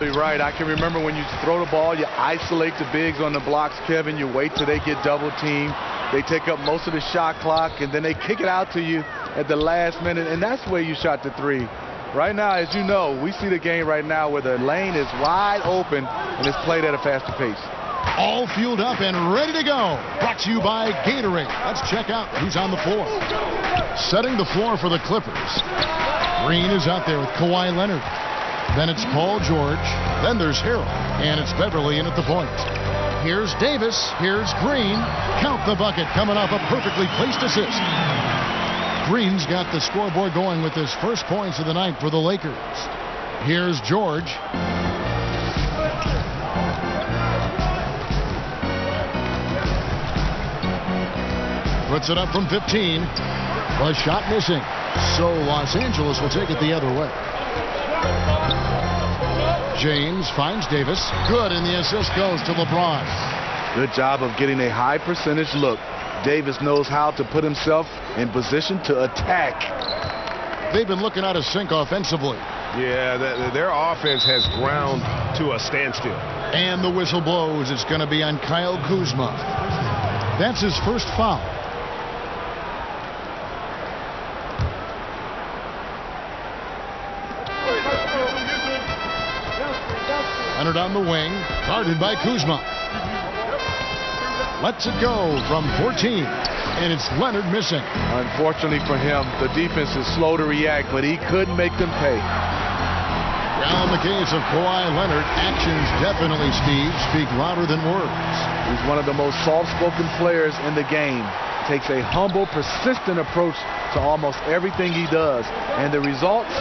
You're right. I can remember when you throw the ball, you isolate the bigs on the blocks, Kevin. You wait till they get double teamed. They take up most of the shot clock, and then they kick it out to you at the last minute, and that's where you shot the three. Right now, as you know, we see the game right now where the lane is wide open and it's played at a faster pace. All fueled up and ready to go. Brought to you by Gatorade. Let's check out who's on the floor. Setting the floor for the Clippers. Green is out there with Kawhi Leonard. Then it's Paul George. Then there's Harold. And it's Beverly in at the point. Here's Davis. Here's Green. Count the bucket coming off a perfectly placed assist. Green's got the scoreboard going with his first points of the night for the Lakers. Here's George. Puts it up from 15. The shot missing. So Los Angeles will take it the other way. James finds Davis. Good, and the assist goes to LeBron. Good job of getting a high percentage look. Davis knows how to put himself in position to attack. They've been looking out of sync offensively. Yeah, their offense has ground to a standstill. And the whistle blows. It's going to be on Kyle Kuzma. That's his first foul. Leonard on the wing, guarded by Kuzma. Lets it go from 14, and it's Leonard missing. Unfortunately for him, the defense is slow to react, but he couldn't make them pay. Well, in the case of Kawhi Leonard, actions definitely, Steve, speak louder than words. He's one of the most soft-spoken players in the game. Takes a humble, persistent approach to almost everything he does, and the results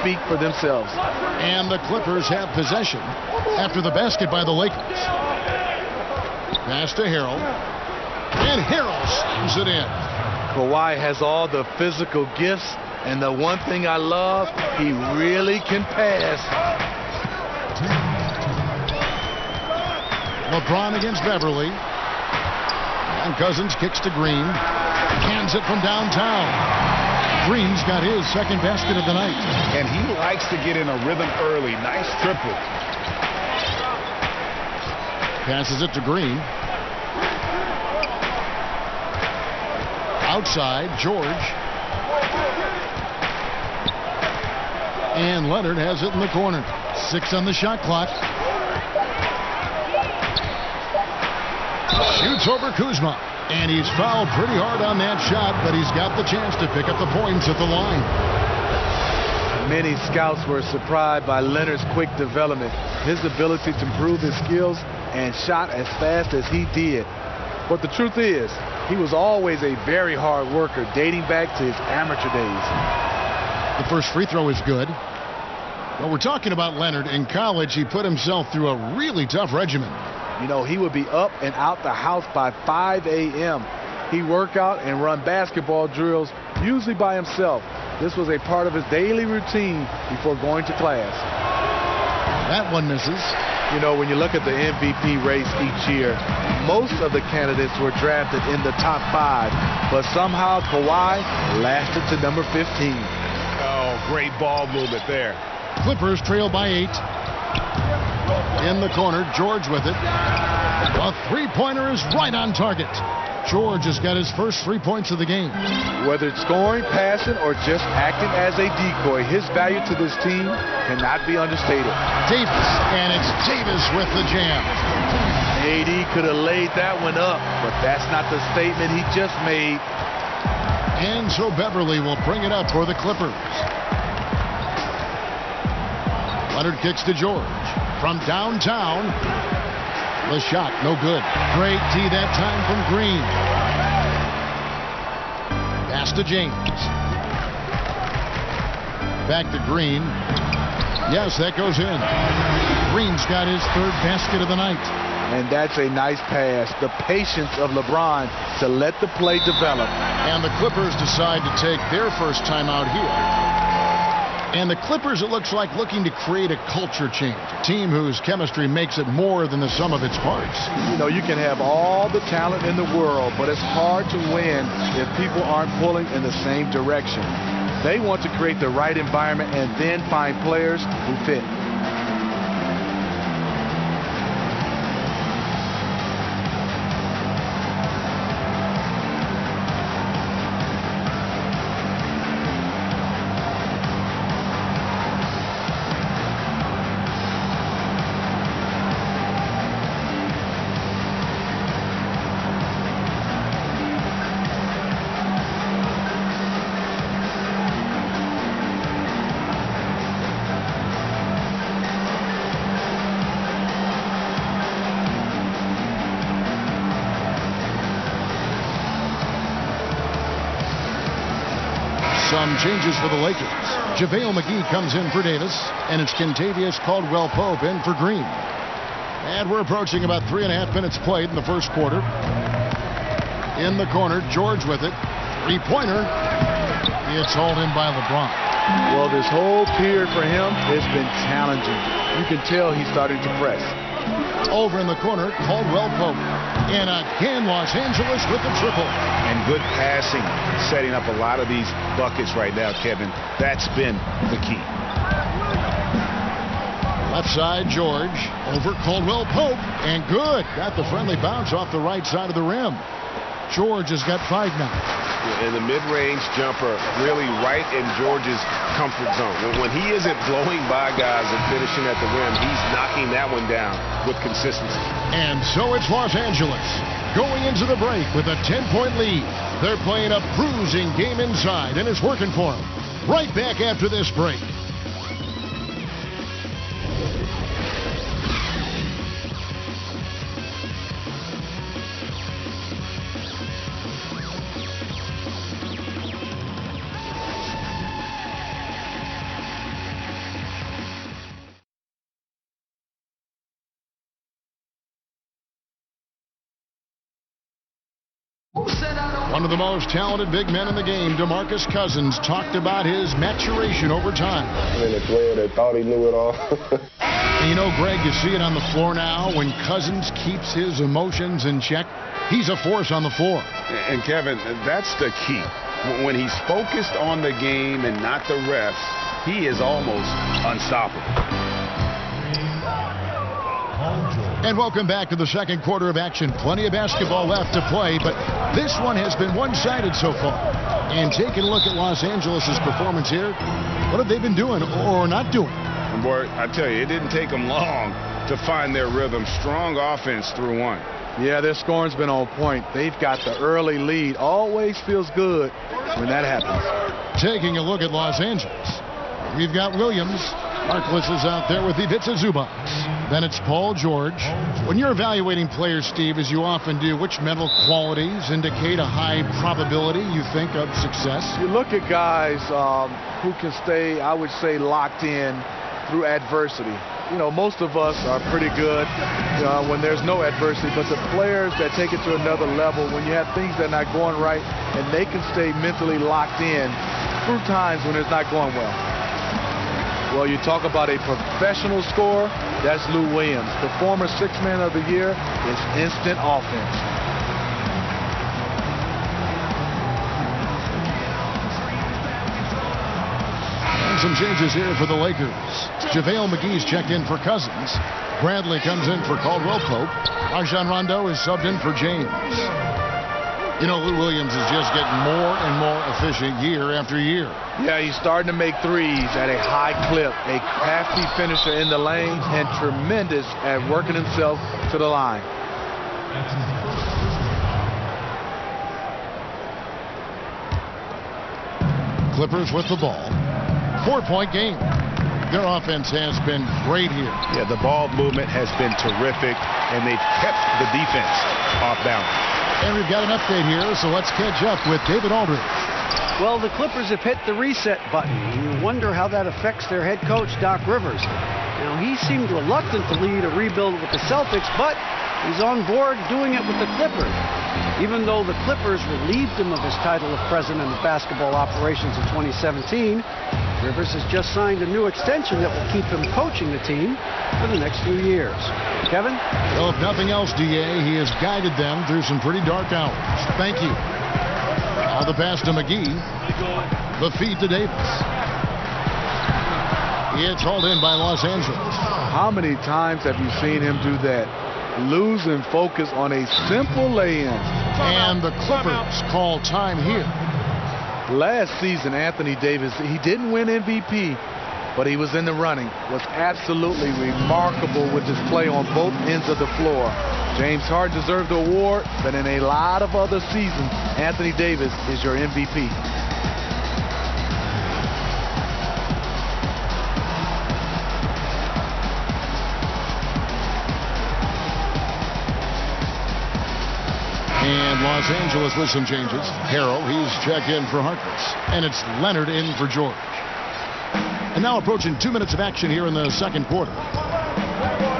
speak for themselves. And the Clippers have possession after the basket by the Lakers. Pass to Harold. And Harold slams it in. Kawhi has all the physical gifts, and the one thing I love, he really can pass. LeBron against Beverly. And Cousins kicks to Green. Hands it from downtown. Green's got his second basket of the night. And he likes to get in a rhythm early. Nice triple. Passes it to Green. Outside, George. And Leonard has it in the corner. 6 on the shot clock. Shoots over Kuzma. And he's fouled pretty hard on that shot, but he's got the chance to pick up the points at the line. Many scouts were surprised by Leonard's quick development, his ability to improve his skills and shot as fast as he did. But the truth is, he was always a very hard worker, dating back to his amateur days. The first free throw is good. Well, we're talking about Leonard. In college, he put himself through a really tough regimen. You know, he would be up and out the house by 5 a.m. He'd work out and run basketball drills, usually by himself. This was a part of his daily routine before going to class. That one misses. You know, when you look at the MVP race each year, most of the candidates were drafted in the top 5, but somehow Kawhi lasted to number 15. Oh, great ball movement there. Clippers trail by 8. In the corner, George with it. A three-pointer is right on target. George has got his first 3 points of the game. Whether it's scoring, passing, or just acting as a decoy, his value to this team cannot be understated. Davis, and it's Davis with the jam. AD could have laid that one up, but that's not the statement he just made. And so Beverly will bring it up for the Clippers. Leonard kicks to George. From downtown, the shot, no good. Great D that time from Green. Pass to James. Back to Green. Yes, that goes in. Green's got his third basket of the night. And that's a nice pass. The patience of LeBron to let the play develop. And the Clippers decide to take their first timeout here. And the Clippers, it looks like, looking to create a culture change. A team whose chemistry makes it more than the sum of its parts. You know, you can have all the talent in the world, but it's hard to win if people aren't pulling in the same direction. They want to create the right environment and then find players who fit. Some changes for the Lakers. JaVale McGee comes in for Davis, and it's Kentavious Caldwell-Pope in for Green. And we're approaching about 3.5 minutes played in the first quarter. In the corner, George with it. Three-pointer. It's hauled in by LeBron. Well, this whole period for him has been challenging. You can tell he's starting to press. Over in the corner, Caldwell-Pope. And again, Los Angeles with the triple. And good passing, setting up a lot of these buckets right now, Kevin. That's been the key. Left side, George. Over Caldwell-Pope. And good. Got the friendly bounce off the right side of the rim. George has got 5 now. And the mid-range jumper really right in George's comfort zone. When he isn't blowing by guys and finishing at the rim, he's knocking that one down with consistency. And so it's Los Angeles going into the break with a 10-point lead. They're playing a bruising game inside, and it's working for them. Right back after this break. One of the most talented big men in the game, DeMarcus Cousins, talked about his maturation over time. And a player that thought he knew it all. And you know, Greg, you see it on the floor now. When Cousins keeps his emotions in check, he's a force on the floor. And Kevin, that's the key. When he's focused on the game and not the refs, he is almost unstoppable. And welcome back to the second quarter of action. Plenty of basketball left to play, but this one has been one-sided so far. And taking a look at Los Angeles' performance here, what have they been doing or not doing? And boy, I tell you, it didn't take them long to find their rhythm. Strong offense through one. Yeah, their scoring's been on point. They've got the early lead. Always feels good when that happens. Taking a look at Los Angeles, we've got Williams. Harkless is out there with Ivica Zubac. Then it's Paul George. When you're evaluating players, Steve, as you often do, which mental qualities indicate a high probability, you think, of success? You look at guys who can stay, I would say, locked in through adversity. You know, most of us are pretty good when there's no adversity, but the players that take it to another level, when you have things that are not going right, and they can stay mentally locked in through times when it's not going well. Well, you talk about a professional scorer, that's Lou Williams. The former Sixth Man of the Year is instant offense. And some changes here for the Lakers. JaVale McGee's checked in for Cousins. Bradley comes in for Caldwell-Pope. Rajon Rondo is subbed in for James. You know, Lou Williams is just getting more and more efficient year after year. Yeah, he's starting to make threes at a high clip. A crafty finisher in the lane and tremendous at working himself to the line. Clippers with the ball. 4-point game. Their offense has been great here. Yeah, the ball movement has been terrific, and they've kept the defense off balance. And we've got an update here, so let's catch up with David Aldridge. Well, the Clippers have hit the reset button. You wonder how that affects their head coach, Doc Rivers. Now, he seemed reluctant to lead a rebuild with the Celtics, but he's on board doing it with the Clippers. Even though the Clippers relieved him of his title of president of basketball operations in 2017, Rivers has just signed a new extension that will keep him coaching the team for the next few years. Kevin? Well, if nothing else, D.A., he has guided them through some pretty dark hours. Thank you. Now the pass to McGee. The feed to Davis. It's hauled in by Los Angeles. How many times have you seen him do that? Losing focus on a simple lay-in. And the Clippers call time here. Last season, Anthony Davis, he didn't win MVP, but he was in the running. Was absolutely remarkable with his play on both ends of the floor. James Harden deserved the award, but in a lot of other seasons, Anthony Davis is your MVP. And Los Angeles with some changes. Harrell, he's checked in for Harkless. And it's Leonard in for George. And now approaching 2 minutes of action here in the second quarter.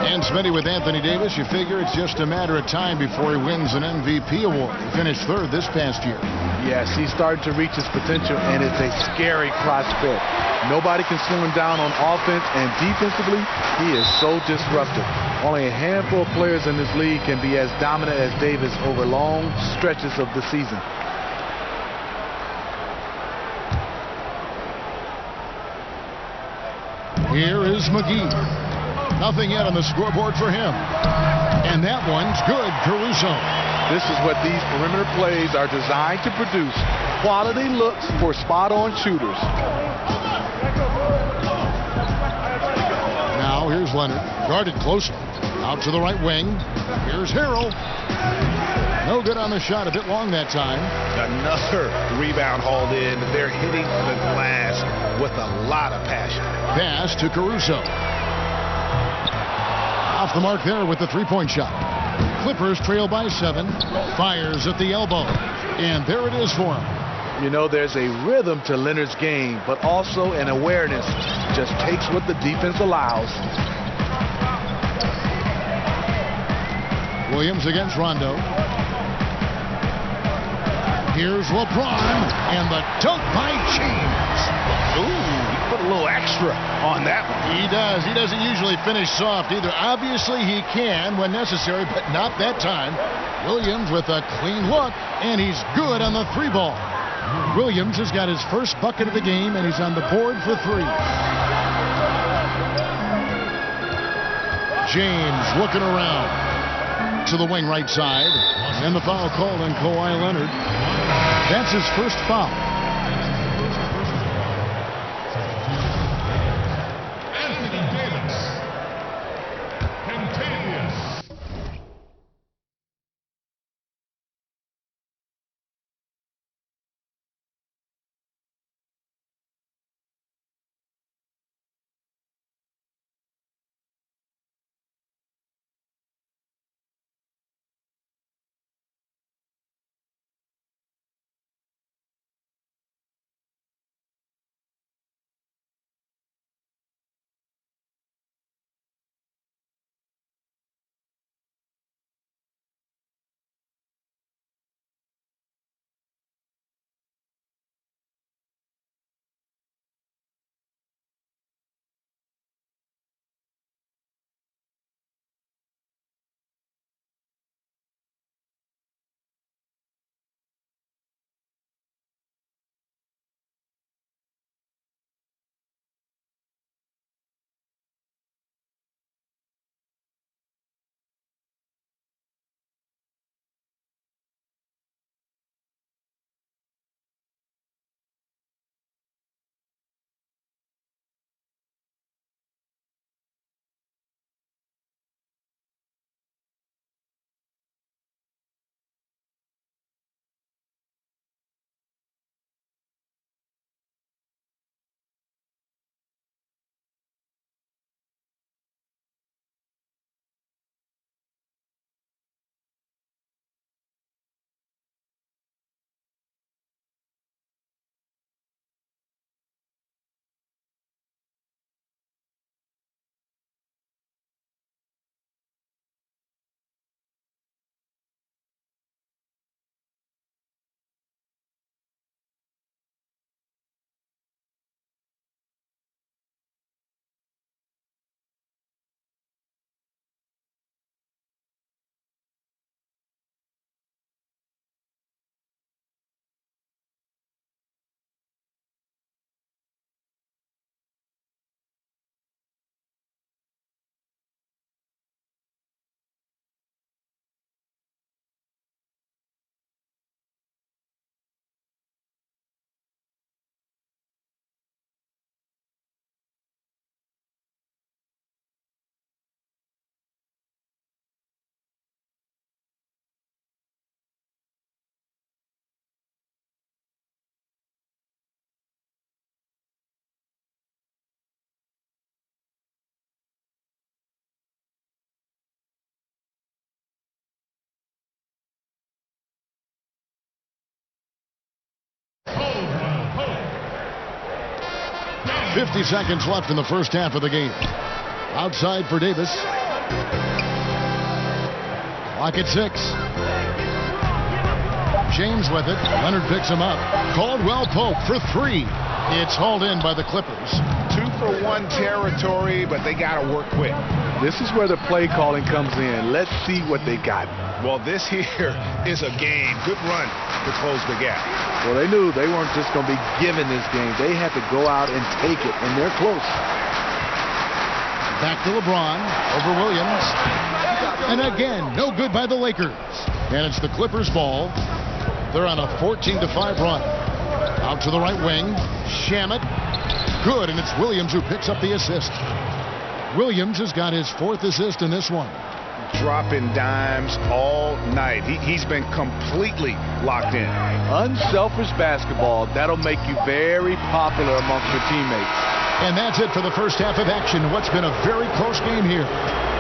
And Smitty with Anthony Davis, you figure it's just a matter of time before he wins an MVP award. He finished third this past year. Yes, he's starting to reach his potential, and it's a scary prospect. Nobody can slow him down on offense, and defensively, he is so disruptive. Only a handful of players in this league can be as dominant as Davis over long stretches of the season. Here is McGee. Nothing yet on the scoreboard for him. And that one's good, Caruso. This is what these perimeter plays are designed to produce. Quality looks for spot-on shooters. Now here's Leonard, guarded closely. Out to the right wing. Here's Harrell. No good on the shot, a bit long that time. Another rebound hauled in. They're hitting the glass with a lot of passion. Pass to Caruso. Off the mark there with the three-point shot. Clippers trail by 7. Fires at the elbow. And there it is for him. You know, there's a rhythm to Leonard's game, but also an awareness. Just takes what the defense allows. Williams against Rondo. Here's LeBron, and the dunk by James. Ooh, he put a little extra on that one. He does. He doesn't usually finish soft either. Obviously, he can when necessary, but not that time. Williams with a clean look, and he's good on the 3-ball. Williams has got his first bucket of the game, and he's on the board for 3. James looking around to the wing right side, and the foul called on Kawhi Leonard. That's his first foul. 50 seconds left in the first half of the game. Outside for Davis. Clock at 6. James with it. Leonard picks him up. Caldwell Pope for 3. It's hauled in by the Clippers. 2-for-1 territory, but they got to work quick. This is where the play calling comes in. Let's see what they got. Well, this here is a game. Good run to close the gap. Well, they knew they weren't just going to be given this game. They had to go out and take it, and they're close. Back to LeBron over Williams. And again, no good by the Lakers. And it's the Clippers' ball. They're on a 14-5 run. Out to the right wing. Shamet. Good, and it's Williams who picks up the assist. Williams has got his 4th assist in this one. Dropping dimes all night. He's been completely locked in. Unselfish basketball. That'll make you very popular amongst your teammates. And that's it for the first half of action. What's been a very close game here.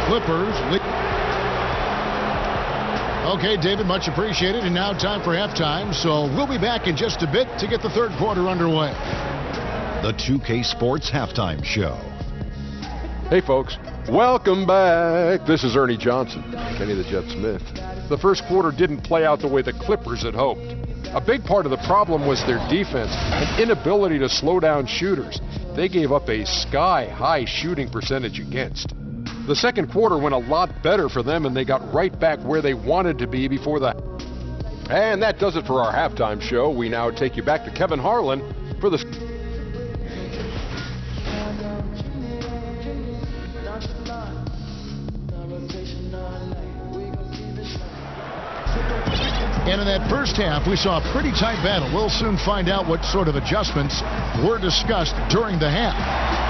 Clippers lead. Okay, David, much appreciated. And now time for halftime. So we'll be back in just a bit to get the third quarter underway. The 2K Sports Halftime Show. Hey, folks. Welcome back. This is Ernie Johnson, Kenny the Jet Smith. The first quarter didn't play out the way the Clippers had hoped. A big part of the problem was their defense and inability to slow down shooters. They gave up a sky-high shooting percentage against. The second quarter went a lot better for them, and they got right back where they wanted to be before the... And that does it for our halftime show. We now take you back to Kevin Harlan for the... And in that first half, we saw a pretty tight battle. We'll soon find out what sort of adjustments were discussed during the half.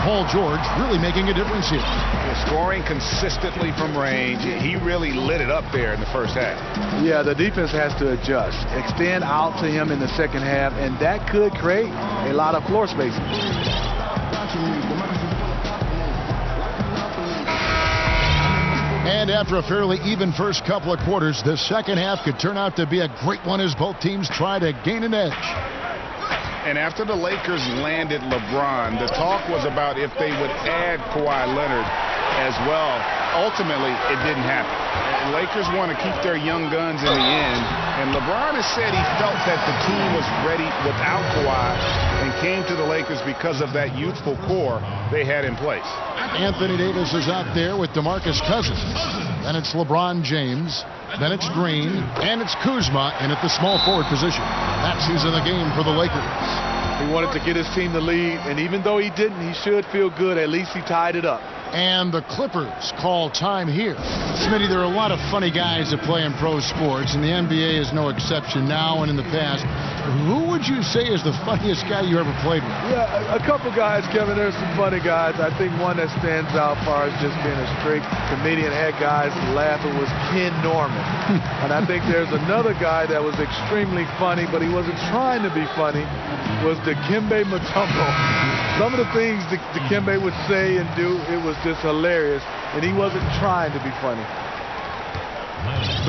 Paul George really making a difference here. Scoring consistently from range. He really lit it up there in the first half. Yeah, the defense has to adjust. Extend out to him in the second half, and that could create a lot of floor space. And after a fairly even first couple of quarters, the second half could turn out to be a great one as both teams try to gain an edge. And after the Lakers landed LeBron, the talk was about if they would add Kawhi Leonard as well. Ultimately, it didn't happen. The Lakers want to keep their young guns in the end, and LeBron has said he felt that the team was ready without Kawhi and came to the Lakers because of that youthful core they had in place. Anthony Davis is out there with DeMarcus Cousins. Then it's LeBron James. Then it's Green. And it's Kuzma in at the small forward position. That's who's in the game for the Lakers. He wanted to get his team the lead, and even though he didn't, he should feel good. At least he tied it up. And the Clippers call time here. Smitty, there are a lot of funny guys that play in pro sports, and the NBA is no exception now and in the past. Who would you say is the funniest guy you ever played with? Yeah, a couple guys, Kevin. There's some funny guys. I think one that stands out far as just being a straight comedian, had guys laughing, was Ken Norman. And I think there's another guy that was extremely funny, but he wasn't trying to be funny, was Dikembe Mutombo. Some of the things Dikembe would say and do, it was just hilarious, and he wasn't trying to be funny.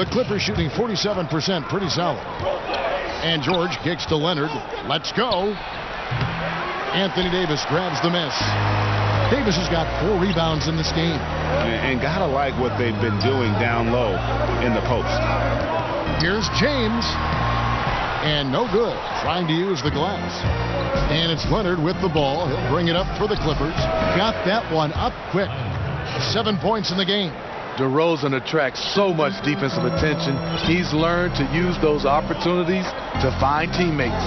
The Clippers shooting 47%, pretty solid. And George kicks to Leonard. Let's go. Anthony Davis grabs the miss. Davis has got 4 rebounds in this game. And gotta like what they've been doing down low in the post. Here's James. And no good. Trying to use the glass. And it's Leonard with the ball. He'll bring it up for the Clippers. Got that one up quick. 7 points in the game. DeRozan attracts so much defensive attention. He's learned to use those opportunities to find teammates.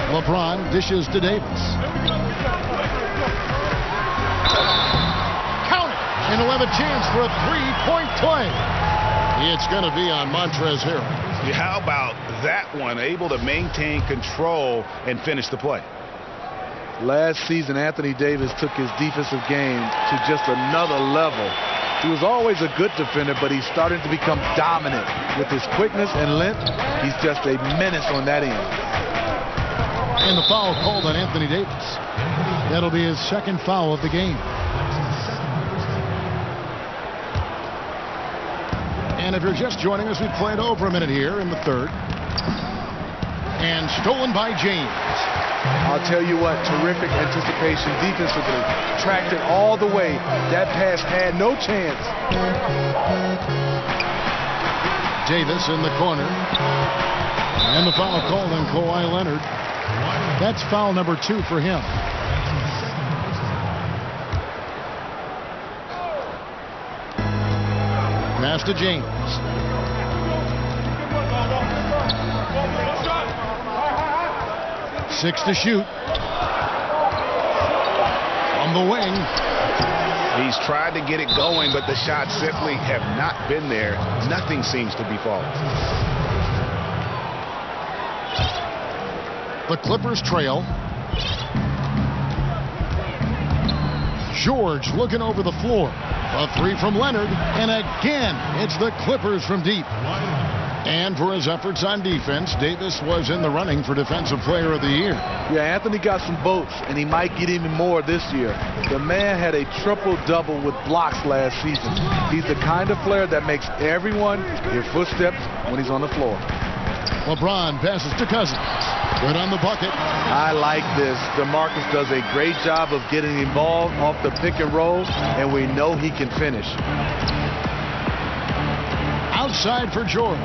LeBron dishes to Davis. Count it! And he'll have a chance for a 3-point play. It's going to be on Montrezl Harrell. How about that one? Able to maintain control and finish the play. Last season, Anthony Davis took his defensive game to just another level. He was always a good defender, but he's starting to become dominant. With his quickness and length, he's just a menace on that end. And the foul called on Anthony Davis. That'll be his second foul of the game. And if you're just joining us, we played over a minute here in the third. And stolen by James. I'll tell you what, terrific anticipation defensively. Tracked it all the way. That pass had no chance. Davis in the corner. And the foul called on Kawhi Leonard. That's foul number 2 for him. Pass to James. Six to shoot. On the wing. He's tried to get it going, but the shots simply have not been there. Nothing seems to be falling. The Clippers trail. George looking over the floor. A three from Leonard, and again, it's the Clippers from deep. And for his efforts on defense, Davis was in the running for Defensive Player of the Year. Yeah, Anthony got some votes, and he might get even more this year. The man had a triple-double with blocks last season. He's the kind of player that makes everyone hear footsteps when he's on the floor. LeBron passes to Cousins. Good on the bucket. I like this. DeMarcus does a great job of getting involved off the pick and roll, and we know he can finish. Outside for George.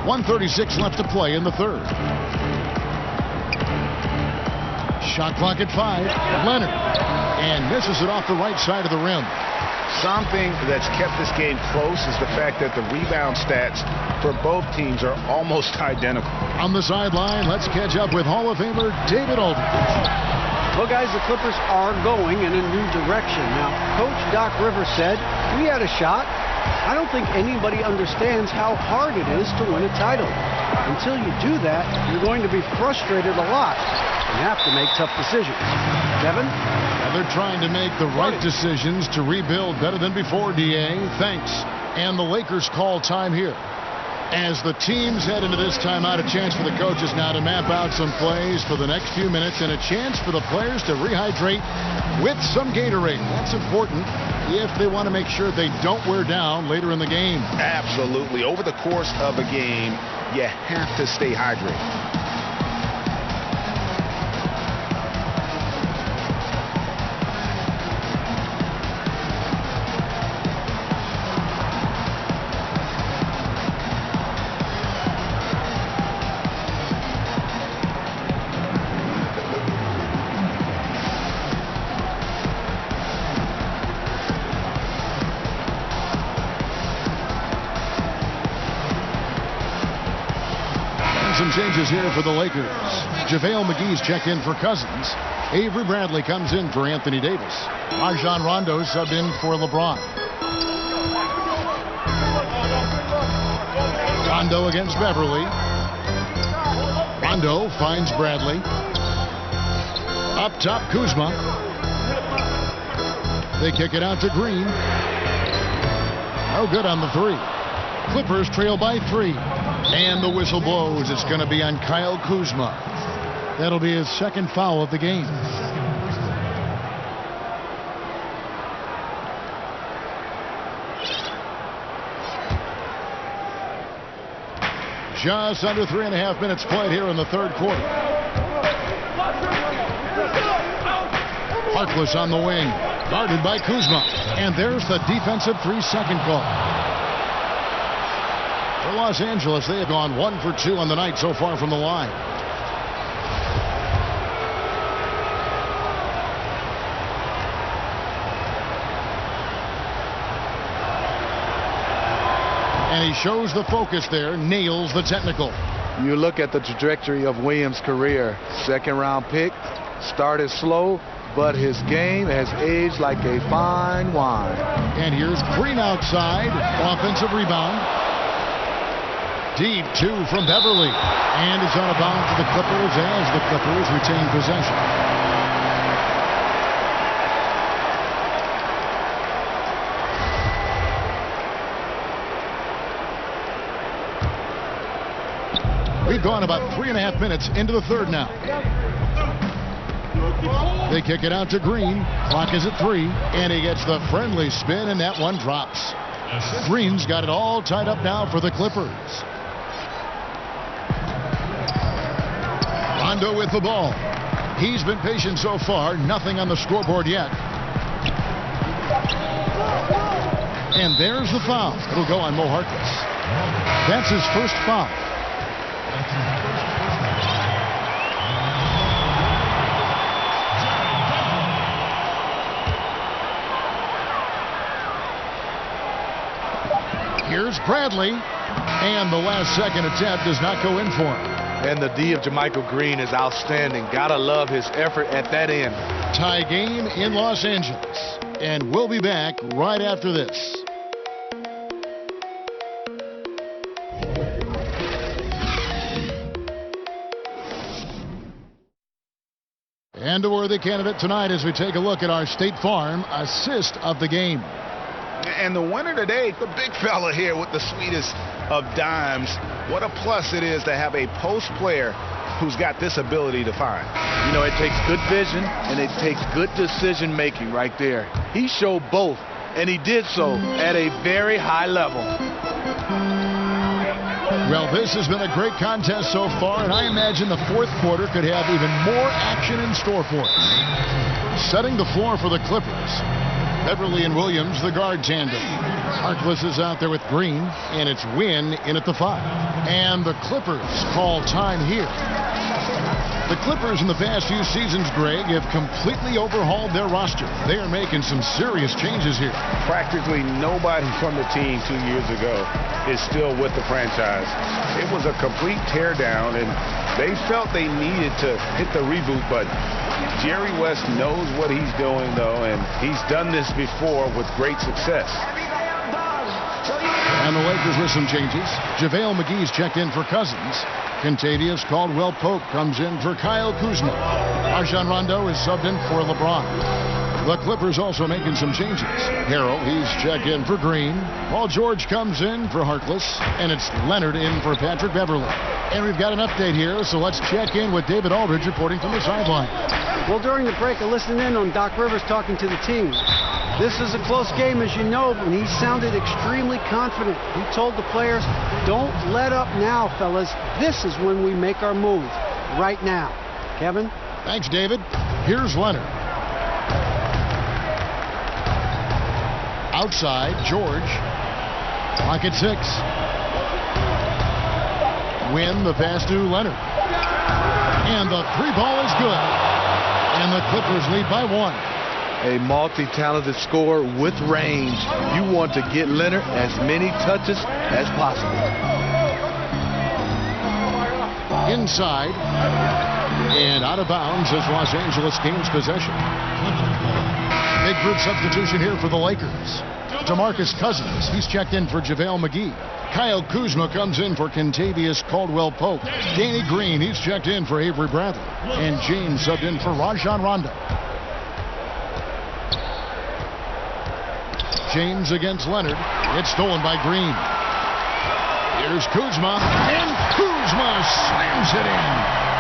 1:36 left to play in the third. Shot clock at 5. Leonard. And misses it off the right side of the rim. Something that's kept this game close is the fact that the rebound stats for both teams are almost identical. On the sideline, let's catch up with Hall of Famer David Aldridge. Well, guys, the Clippers are going in a new direction. Now, Coach Doc Rivers said, we had a shot. I don't think anybody understands how hard it is to win a title. Until you do that, you're going to be frustrated a lot and have to make tough decisions. Kevin? They're trying to make the right decisions to rebuild better than before, D.A. Thanks. And the Lakers call time here. As the teams head into this timeout, a chance for the coaches now to map out some plays for the next few minutes and a chance for the players to rehydrate with some Gatorade. That's important if they want to make sure they don't wear down later in the game. Absolutely. Over the course of a game, you have to stay hydrated. Some changes here for the Lakers. JaVale McGee's checked in for Cousins. Avery Bradley comes in for Anthony Davis. Rajon Rondo subbed in for LeBron. Rondo against Beverly. Rondo finds Bradley. Up top, Kuzma. They kick it out to Green. No good on the three. Clippers trail by 3. And the whistle blows. It's going to be on Kyle Kuzma. That'll be his second foul of the game. Just under 3.5 minutes played here in the third quarter. Harkless on the wing. Guarded by Kuzma. And there's the defensive 3-second call. For Los Angeles, they have gone 1 for 2 on the night so far from the line. And he shows the focus there, nails the technical. You look at the trajectory of Williams' career. Second-round pick, started slow, but his game has aged like a fine wine. And here's Green outside, offensive rebound. Deep 2 from Beverly. And it's out of bounds to the Clippers as the Clippers retain possession. We've gone about 3.5 minutes into the third now. They kick it out to Green. Clock is at 3. And he gets the friendly spin, and that one drops. Green's got it all tied up now for the Clippers. Rondo with the ball. He's been patient so far. Nothing on the scoreboard yet. And there's the foul. It'll go on Mo Harkless. That's his first foul. Here's Bradley. And the last second attempt does not go in for him. And the D of JaMychal Green is outstanding. Gotta love his effort at that end. Tie game in Los Angeles. And we'll be back right after this. And a worthy candidate tonight as we take a look at our State Farm assist of the game. And the winner today, the big fella here with the sweetest of dimes. What a plus it is to have a post player who's got this ability to find. You know, it takes good vision and it takes good decision making right there. He showed both, and he did so at a very high level. Well, this has been a great contest so far, and I imagine the fourth quarter could have even more action in store for us. Setting the floor for the Clippers, Beverly and Williams, the guard tandem. Harkless is out there with Green, and it's Wynn in at the 5. And the Clippers call time here. The Clippers in the past few seasons, Greg, have completely overhauled their roster. They are making some serious changes here. Practically nobody from the team 2 years ago is still with the franchise. It was a complete teardown, and they felt they needed to hit the reboot button. Jerry West knows what he's doing, though, and he's done this before with great success. And the Lakers with some changes. JaVale McGee's checked in for Cousins. Contavious Caldwell-Pope comes in for Kyle Kuzma. Rajon Rondo is subbed in for LeBron. The Clippers also making some changes. Harrell, he's checked in for Green. Paul George comes in for Harkless. And it's Leonard in for Patrick Beverly. And we've got an update here, so let's check in with David Aldridge reporting from the sideline. Well, during the break, I listened in on Doc Rivers talking to the team. This is a close game, as you know, and he sounded extremely confident. He told the players, don't let up now, fellas. This is when we make our move, right now. Kevin? Thanks, David. Here's Leonard. Outside, George. Clock at 6. Win the pass to Leonard. And the 3-ball is good. And the Clippers lead by 1. A multi-talented scorer with range. You want to get Leonard as many touches as possible. Inside. And out of bounds as Los Angeles gains possession. Big group substitution here for the Lakers. DeMarcus Cousins, he's checked in for JaVale McGee. Kyle Kuzma comes in for Contavious Caldwell-Pope. Danny Green, he's checked in for Avery Bradley. And James subbed in for Rajon Rondo. James against Leonard. It's stolen by Green. Here's Kuzma. And Kuzma slams it in.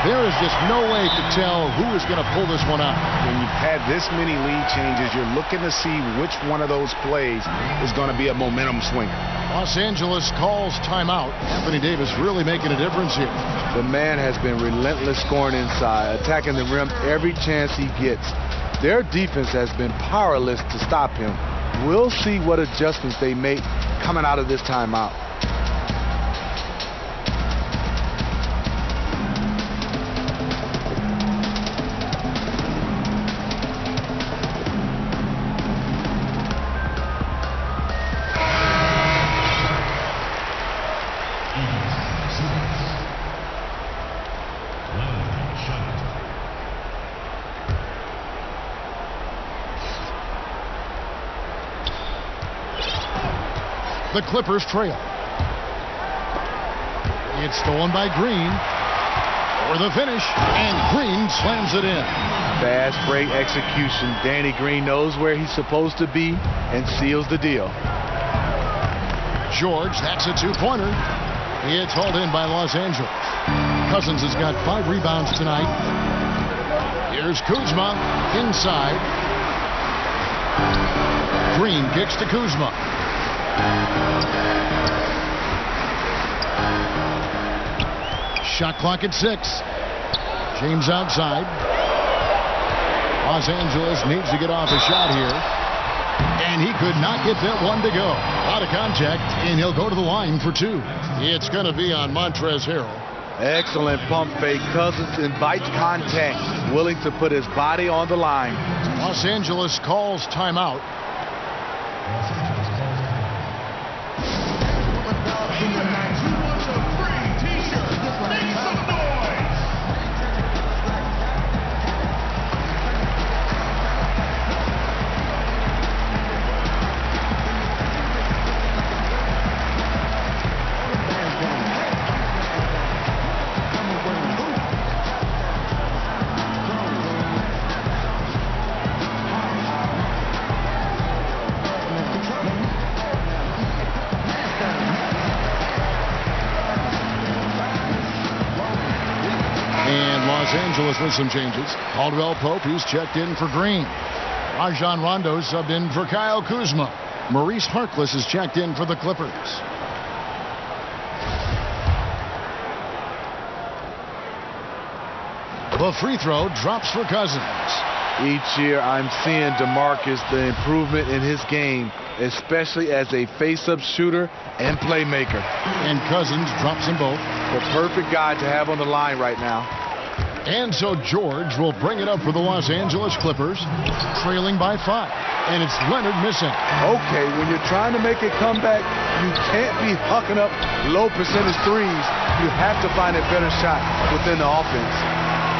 There is just no way to tell who is going to pull this one out. When you've had this many lead changes, you're looking to see which one of those plays is going to be a momentum swinger. Los Angeles calls timeout. Anthony Davis really making a difference here. The man has been relentless scoring inside, attacking the rim every chance he gets. Their defense has been powerless to stop him. We'll see what adjustments they make coming out of this timeout. The Clippers trail. It's stolen by Green. For the finish, and Green slams it in. Fast break execution. Danny Green knows where he's supposed to be and seals the deal. George, that's a 2-pointer. It's hauled in by Los Angeles. Cousins has got 5 rebounds tonight. Here's Kuzma inside. Green kicks to Kuzma. Shot clock at 6. James outside. Los Angeles needs to get off a shot here. And he could not get that one to go. Out of contact, and he'll go to the line for 2. It's going to be on Montrezl Harrell. Excellent pump fake. Cousins invites contact, willing to put his body on the line. Los Angeles calls timeout. With some changes. Caldwell Pope, he's checked in for Green. Rajon Rondo subbed in for Kyle Kuzma. Maurice Harkless is checked in for the Clippers. The free throw drops for Cousins. Each year I'm seeing DeMarcus the improvement in his game, especially as a face-up shooter and playmaker. And Cousins drops them both. The perfect guy to have on the line right now. And so George will bring it up for the Los Angeles Clippers, trailing by 5. And it's Leonard missing. Okay, when you're trying to make a comeback, you can't be hucking up low percentage threes. You have to find a better shot within the offense.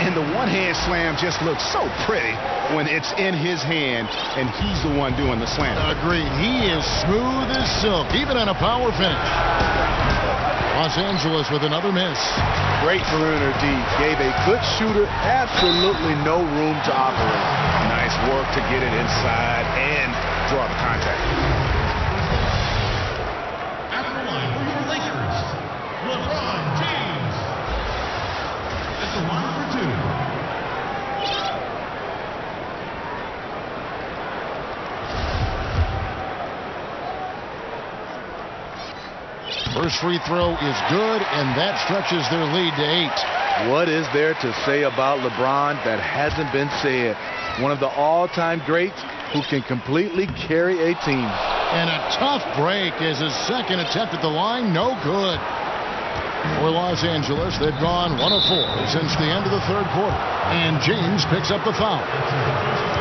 And the one-hand slam just looks so pretty when it's in his hand and he's the one doing the slam. Agreed. He is smooth as silk, even on a power finish. Los Angeles with another miss. Great perimeter D. Gave a good shooter absolutely no room to operate. Nice work to get it inside and draw the contact. At the line for your Lakers, LeBron James. At the line for 2. First free throw is good, and that stretches their lead to 8. What is there to say about LeBron that hasn't been said? One of the all-time greats who can completely carry a team. And a tough break as his second attempt at the line, no good. For Los Angeles, they've gone 1 of 4 since the end of the third quarter. And James picks up the foul.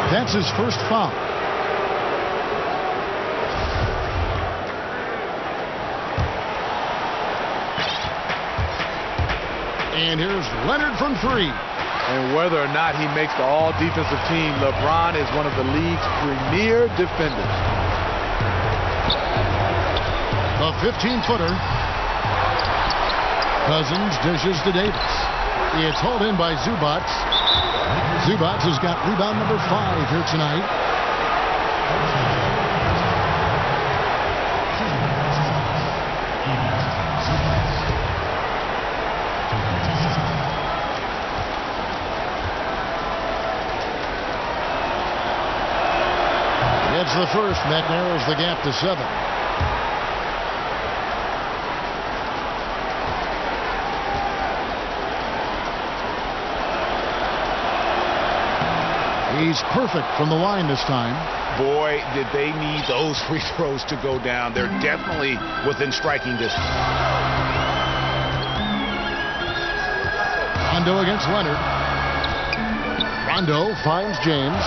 That's his first foul. And here's Leonard from 3. And whether or not he makes the all-defensive team, LeBron is one of the league's premier defenders. The 15-footer. Cousins dishes to Davis. It's hauled in by Zubac. Zubac has got rebound number 5 here tonight. It's the first, and that narrows the gap to 7. He's perfect from the line this time. Boy, did they need those free throws to go down. They're definitely within striking distance. Rondo against Leonard. Rondo finds James.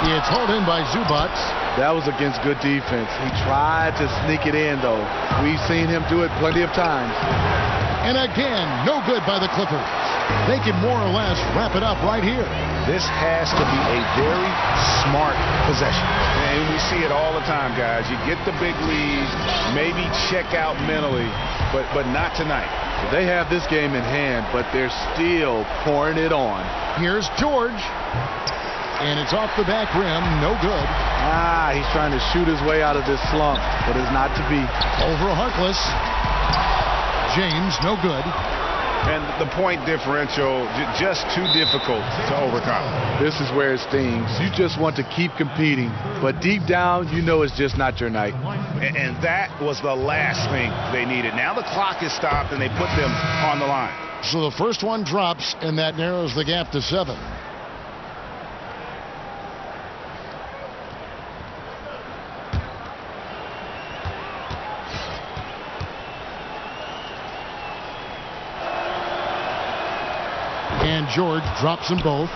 It's hauled in by Zubac. That was against good defense. He tried to sneak it in, though. We've seen him do it plenty of times. And again, no good by the Clippers. They can more or less wrap it up right here. This has to be a very smart possession. And we see it all the time, guys. You get the big lead, maybe check out mentally, but not tonight. They have this game in hand, but they're still pouring it on. Here's George. And it's off the back rim, no good. He's trying to shoot his way out of this slump, but it's not to be. Over Harkless. James, no good. And the point differential, just too difficult to overcome. This is where it stings. You just want to keep competing, but deep down, you know it's just not your night. And that was the last thing they needed. Now the clock is stopped, and they put them on the line. So the first one drops, and that narrows the gap to 7. And George drops them both.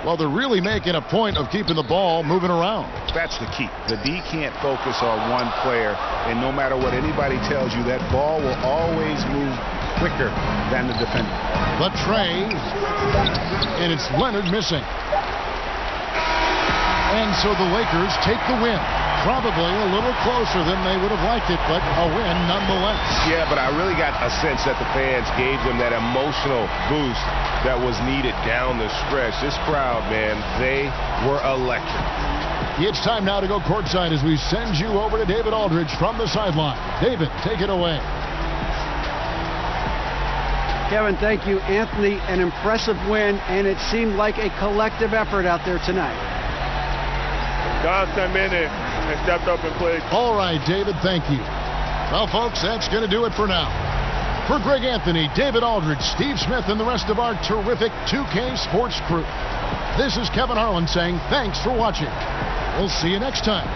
Well, they're really making a point of keeping the ball moving around. That's the key. The D can't focus on one player, and no matter what anybody tells you, that ball will always move quicker than the defender. The tray, and it's Leonard missing. And so the Lakers take the win. Probably a little closer than they would have liked it, but a win nonetheless. Yeah, but I really got a sense that the fans gave them that emotional boost that was needed down the stretch. This crowd, man, they were electric. It's time now to go courtside as we send you over to David Aldridge from the sideline. David, take it away. Kevin, thank you. Anthony, an impressive win, and it seemed like a collective effort out there tonight. Guys came in and stepped up and played. All right, David, thank you. Well, folks, that's going to do it for now. For Greg Anthony, David Aldridge, Steve Smith, and the rest of our terrific 2K Sports crew, this is Kevin Harlan saying thanks for watching. We'll see you next time.